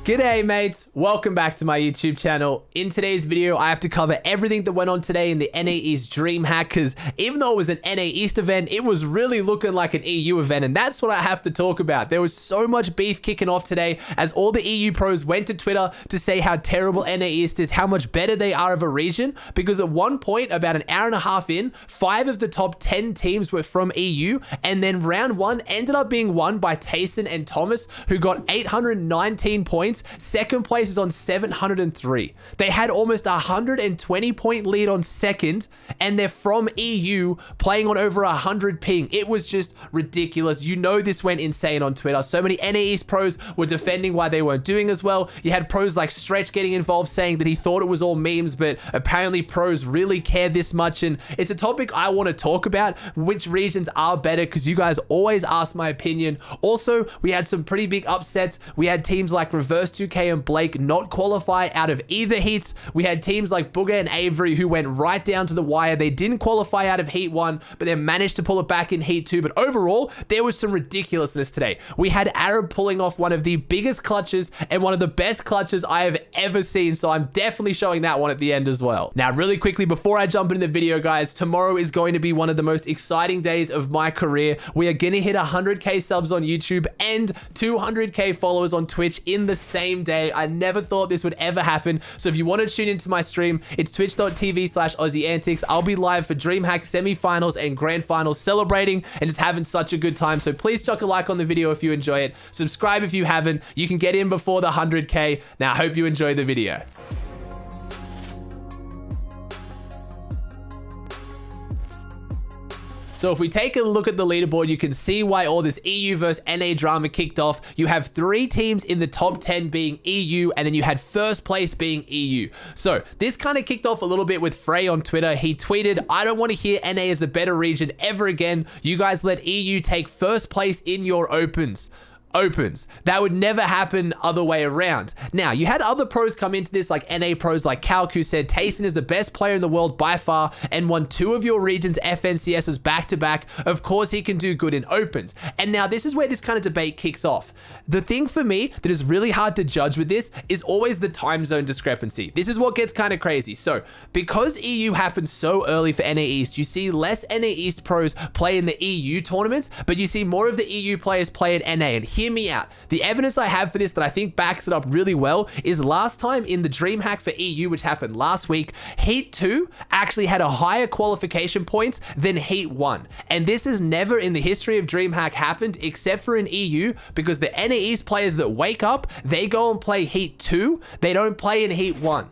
G'day mates, welcome back to my YouTube channel. In today's video, I have to cover everything that went on today in the NAE's DreamHack, because even though it was an NA East event, it was really looking like an EU event, and that's what I have to talk about. There was so much beef kicking off today as all the EU pros went to Twitter to say how terrible NA East is, how much better they are of a region, because at one point, about an hour and a half in, 5 of the top 10 teams were from EU, and then round 1 ended up being won by Tayson and Thomas, who got 819 points. Second place is on 703. They had almost a 120 point lead on second, and they're from EU playing on over 100 ping. It was just ridiculous. You know, this went insane on Twitter. So many NA East pros were defending why they weren't doing as well. You had pros like Stretch getting involved, saying that he thought it was all memes, but apparently pros really care this much. And it's a topic I want to talk about, which regions are better, because you guys always ask my opinion. Also, we had some pretty big upsets. We had teams like Reverse 2K and Blake not qualify out of either heats. We had teams like Booger and Avery who went right down to the wire. They didn't qualify out of heat 1, but they managed to pull it back in heat 2. But overall, there was some ridiculousness today. We had Arab pulling off one of the biggest clutches and one of the best clutches I have ever seen. So I'm definitely showing that one at the end as well. Now, really quickly, before I jump into the video, guys, tomorrow is going to be one of the most exciting days of my career. We are going to hit 100K subs on YouTube and 200K followers on Twitch in the same day. I never thought this would ever happen. So if you want to tune into my stream, it's twitch.tv/Aussie Antics. I'll be live for DreamHack semi-finals and grand finals, celebrating and just having such a good time. So please chuck a like on the video if you enjoy it. Subscribe if you haven't. You can get in before the 100K. Now, I hope you enjoy the video. So if we take a look at the leaderboard, you can see why all this EU versus NA drama kicked off. You have 3 teams in the top 10 being EU, and then you had first place being EU. So this kind of kicked off a little bit with Fray on Twitter. He tweeted, "I don't want to hear NA as the better region ever again. You guys let EU take first place in your opens. That would never happen other way around." Now, you had other pros come into this, like NA pros like Calc, who said Tayson is the best player in the world by far and won 2 of your region's FNCSs back-to-back. Of course, he can do good in opens. And now this is where this kind of debate kicks off. The thing for me that is really hard to judge with this is always the time zone discrepancy. This is what gets kind of crazy. So because EU happened so early for NA East, you see less NA East pros play in the EU tournaments, but you see more of the EU players play in NA. And hear me out. The evidence I have for this that I think backs it up really well is last time in the DreamHack for EU, which happened last week, Heat 2 actually had a higher qualification points than Heat 1. And this has never in the history of DreamHack happened except for in EU, because the NA East players that wake up, they go and play Heat 2. They don't play in Heat 1.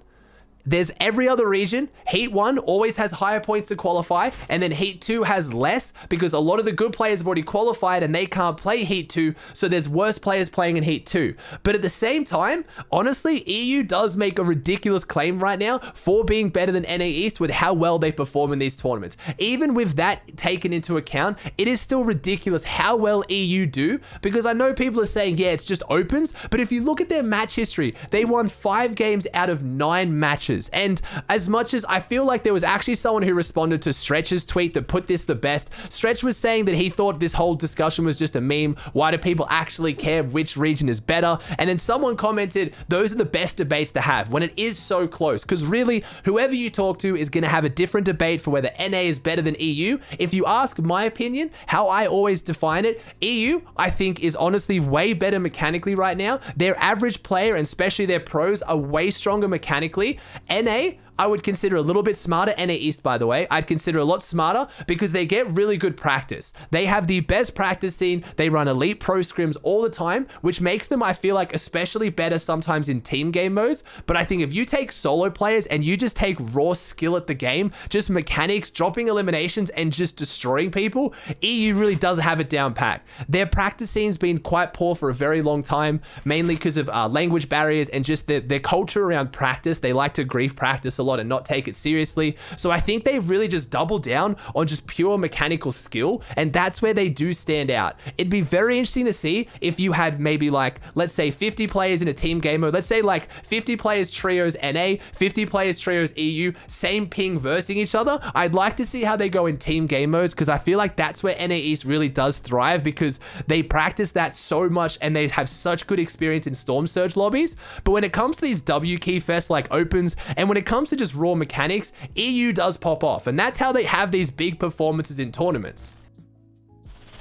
There's every other region. Heat 1 always has higher points to qualify, and then Heat 2 has less because a lot of the good players have already qualified and they can't play Heat 2, so there's worse players playing in Heat 2. But at the same time, honestly, EU does make a ridiculous claim right now for being better than NA East with how well they perform in these tournaments. Even with that taken into account, it is still ridiculous how well EU do, because I know people are saying, yeah, it's just opens, but if you look at their match history, they won 5 games out of 9 matches. And as much as I feel like there was actually someone who responded to Stretch's tweet that put this the best, Stretch was saying that he thought this whole discussion was just a meme. Why do people actually care which region is better? And then someone commented, those are the best debates to have when it is so close, because really whoever you talk to is going to have a different debate for whether NA is better than EU. If you ask my opinion, how I always define it, EU I think is honestly way better mechanically right now. Their average player, and especially their pros, are way stronger mechanically. NA, I would consider a little bit smarter. NA East, by the way, I'd consider a lot smarter because they get really good practice. They have the best practice scene. They run elite pro scrims all the time, which makes them, I feel like, especially better sometimes in team game modes. But I think if you take solo players and you just take raw skill at the game, just mechanics, dropping eliminations and just destroying people, EU really does have it down pat. Their practice scene's been quite poor for a very long time, mainly because of language barriers and just their culture around practice. They like to grief practice a lot. lot and not take it seriously. So I think they really just double down on just pure mechanical skill, and that's where they do stand out. It'd be very interesting to see if you had maybe like, let's say 50 players in a team game mode, let's say like 50 players trios NA, 50 players trios EU, same ping versing each other. I'd like to see how they go in team game modes, because I feel like that's where NA East really does thrive, because they practice that so much and they have such good experience in Storm Surge lobbies. But when it comes to these W key fests like opens, and when it comes to just raw mechanics, EU does pop off, and that's how they have these big performances in tournaments.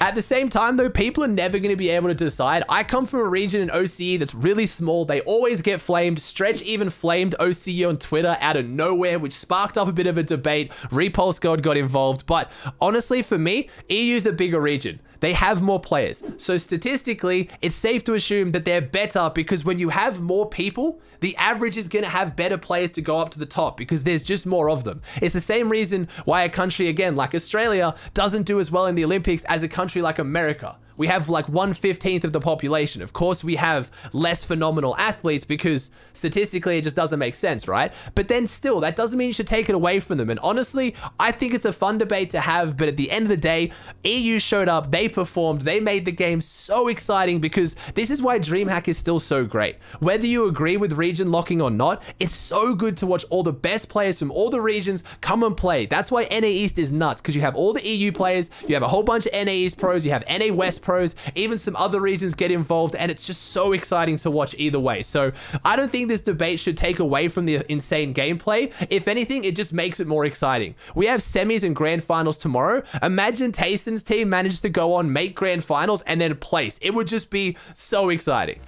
At the same time though, people are never going to be able to decide. I come from a region in OCE that's really small. They always get flamed. Stretch even flamed OCE on Twitter out of nowhere, which sparked up a bit of a debate. Repulse God got involved. But honestly, for me, EU's the bigger region. They have more players. So statistically, it's safe to assume that they're better, because when you have more people, the average is going to have better players to go up to the top, because there's just more of them. It's the same reason why a country, again, like Australia, doesn't do as well in the Olympics as a country like America. We have like 1/15 of the population. Of course, we have less phenomenal athletes, because statistically it just doesn't make sense, right? But then still, that doesn't mean you should take it away from them. And honestly, I think it's a fun debate to have, but at the end of the day, EU showed up, they performed, they made the game so exciting, because this is why DreamHack is still so great. Whether you agree with region locking or not, it's so good to watch all the best players from all the regions come and play. That's why NA East is nuts, because you have all the EU players, you have a whole bunch of NA East pros, you have NA West pros, even some other regions get involved, and it's just so exciting to watch either way. So I don't think this debate should take away from the insane gameplay. If anything, it just makes it more exciting. We have semis and grand finals tomorrow. Imagine Tayson's team manages to go on, make grand finals, and then place. It would just be so exciting.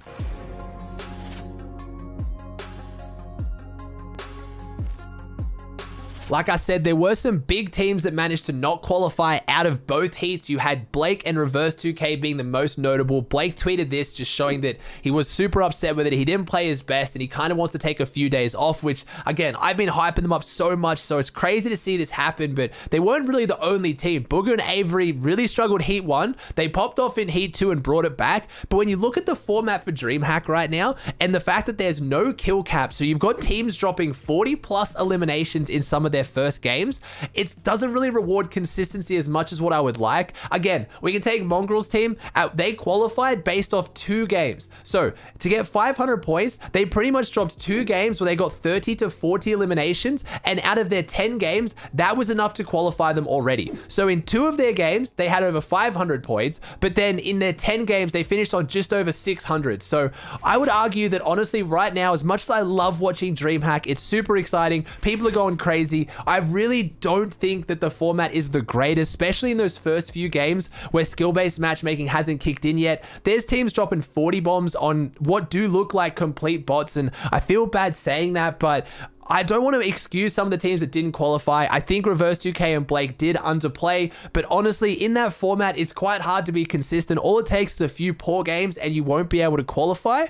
Like I said, there were some big teams that managed to not qualify out of both heats. You had Blake and Reverse 2K being the most notable. Blake tweeted this, just showing that he was super upset with it. He didn't play his best, and he kind of wants to take a few days off, which, again, I've been hyping them up so much, so it's crazy to see this happen, but they weren't really the only team. Booger and Avery really struggled Heat 1. They popped off in Heat 2 and brought it back, but when you look at the format for DreamHack right now, and the fact that there's no kill cap, so you've got teams dropping 40+ eliminations in some of their first games, it doesn't really reward consistency as much as what I would like. Again, we can take Mongraal's team. They qualified based off 2 games. So to get 500 points, they pretty much dropped 2 games where they got 30 to 40 eliminations, and out of their 10 games, that was enough to qualify them already. So in 2 of their games, they had over 500 points, but then in their 10 games, they finished on just over 600. So I would argue that honestly, right now, as much as I love watching DreamHack, it's super exciting. People are going crazy. I really don't think that the format is the greatest, especially in those first few games where skill-based matchmaking hasn't kicked in yet. There's teams dropping 40 bombs on what do look like complete bots, and I feel bad saying that, but I don't want to excuse some of the teams that didn't qualify. I think Reverse 2K and Blake did underplay, but honestly, in that format, it's quite hard to be consistent. All it takes is a few poor games and you won't be able to qualify.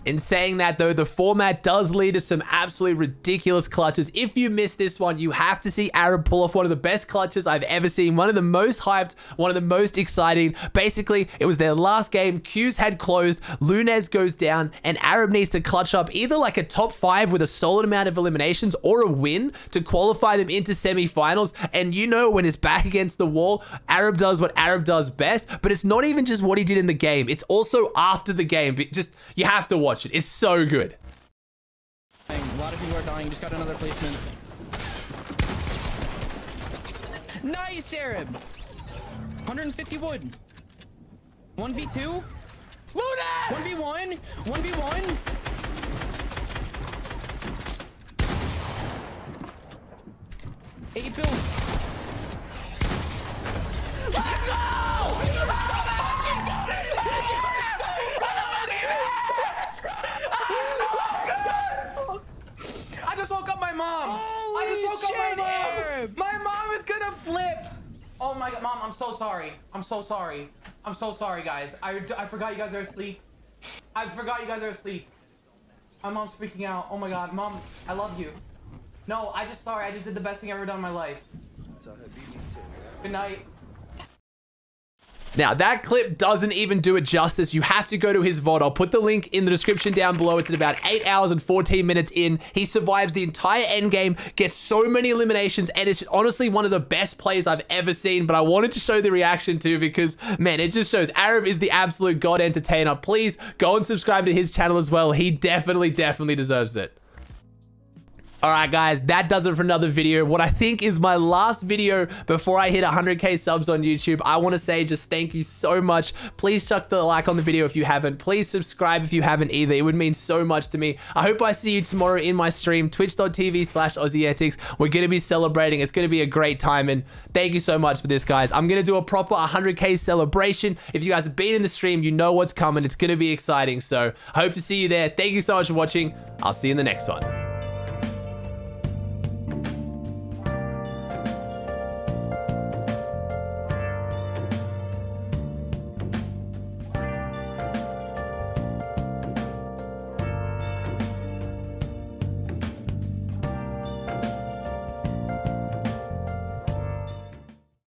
In saying that though, the format does lead to some absolutely ridiculous clutches. If you missed this one, you have to see Arab pull off one of the best clutches I've ever seen. One of the most hyped, one of the most exciting. Basically, it was their last game. Q's had closed, Lunez goes down, and Arab needs to clutch up either like a top 5 with a solid amount of eliminations or a win to qualify them into semi-finals. And you know, when it's back against the wall, Arab does what Arab does best, but it's not even just what he did in the game. It's also after the game. Just, you have to watch it. It's so good. A lot of people are dying. Just got another placement. Nice, Arab. 150 wood. 1v2. Luna! 1v1. 1v1. Eight build. Let's go! I just woke up my mom. I just woke up my mom. My mom is gonna flip. Oh my god, mom, I'm so sorry. I'm so sorry. I'm so sorry, guys. I forgot you guys are asleep. I forgot you guys are asleep. My mom's freaking out. Oh my god, mom, I love you. No, I just did the best thing I've ever done in my life. Good night. Now, that clip doesn't even do it justice. You have to go to his VOD. I'll put the link in the description down below. It's at about 8 hours and 14 minutes in. He survives the entire endgame, gets so many eliminations, and it's honestly one of the best plays I've ever seen. But I wanted to show the reaction too because, man, it just shows Arab is the absolute god entertainer. Please go and subscribe to his channel as well. He definitely deserves it. Alright guys, that does it for another video. What I think is my last video before I hit 100k subs on YouTube. I want to say just thank you so much. Please chuck the like on the video if you haven't. Please subscribe if you haven't either. It would mean so much to me. I hope I see you tomorrow in my stream, twitch.tv/Aussie Antics. We're going to be celebrating. It's going to be a great time, and thank you so much for this, guys. I'm going to do a proper 100k celebration. If you guys have been in the stream, you know what's coming. It's going to be exciting, so I hope to see you there. Thank you so much for watching. I'll see you in the next one.